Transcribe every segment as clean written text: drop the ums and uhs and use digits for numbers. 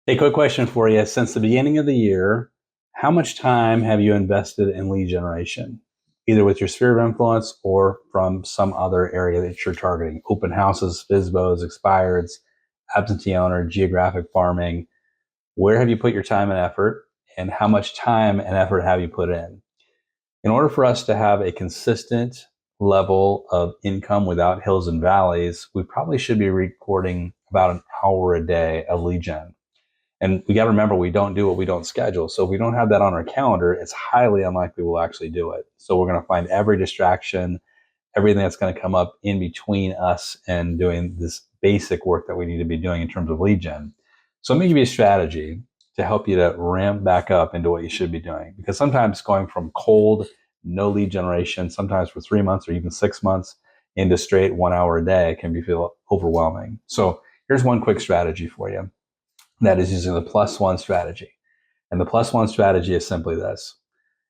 Hey, quick question for you. Since the beginning of the year, how much time have you invested in lead generation, either with your sphere of influence or from some other area that you're targeting? Open houses, FSBOs, expireds, absentee owner, geographic farming. Where have you put your time and effort, and how much time and effort have you put in? In order for us to have a consistent level of income without hills and valleys, we probably should be recording about an hour a day of lead gen. And we got to remember, we don't do what we don't schedule. So if we don't have that on our calendar, it's highly unlikely we'll actually do it. So we're going to find every distraction, everything that's going to come up in between us and doing this basic work that we need to be doing in terms of lead gen. So let me give you a strategy to help you to ramp back up into what you should be doing. Because sometimes going from cold, no lead generation, sometimes for 3 months or even 6 months, into straight 1 hour a day can feel overwhelming. So here's one quick strategy for you. That is using the +1 strategy. And the +1 strategy is simply this.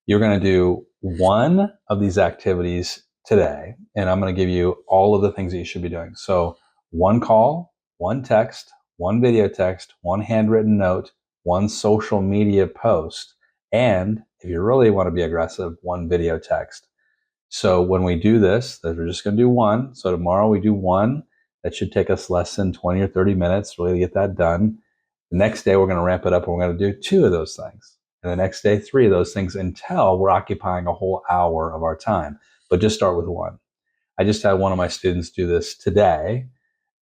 You're going to do one of these activities today, and I'm going to give you all of the things that you should be doing. So one call, one text, one video text, one handwritten note, one social media post, and if you really want to be aggressive, one video text. So when we do this, we're just going to do one. So tomorrow we do one. That should take us less than 20 or 30 minutes really to get that done. The next day, we're going to ramp it up and we're going to do 2 of those things. And the next day, 3 of those things until we're occupying a whole hour of our time. But just start with one. I just had one of my students do this today,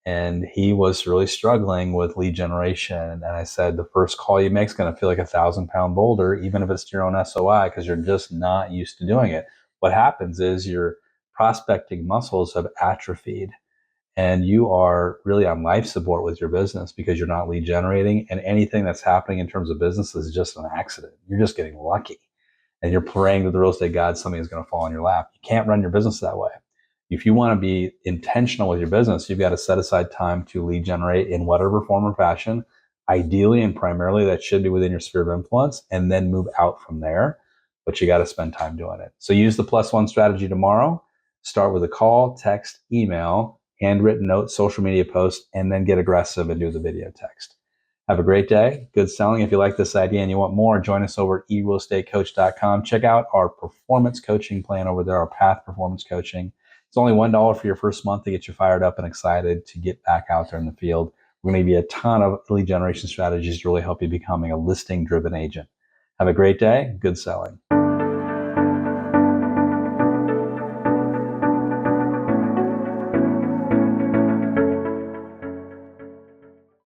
and he was really struggling with lead generation. And I said, the first call you make is going to feel like 1,000-pound boulder, even if it's to your own SOI, because you're just not used to doing it. What happens is your prospecting muscles have atrophied, and you are really on life support with your business because you're not lead generating, and anything that's happening in terms of business is just an accident. You're just getting lucky, and you're praying to the real estate gods something is going to fall in your lap. You can't run your business that way. If you want to be intentional with your business, you've got to set aside time to lead generate in whatever form or fashion. Ideally and primarily, that should be within your sphere of influence, and then move out from there. But you got to spend time doing it. So use the +1 strategy tomorrow. Start with a call, text, email, handwritten note, social media post, and then get aggressive and do the video text. Have a great day. Good selling. If you like this idea and you want more, join us over at eRealEstateCoach.com. Check out our performance coaching plan over there, our Path Performance Coaching. It's only $1 for your first month to get you fired up and excited to get back out there in the field. We're going to give you a ton of lead generation strategies to really help you becoming a listing-driven agent. Have a great day. Good selling.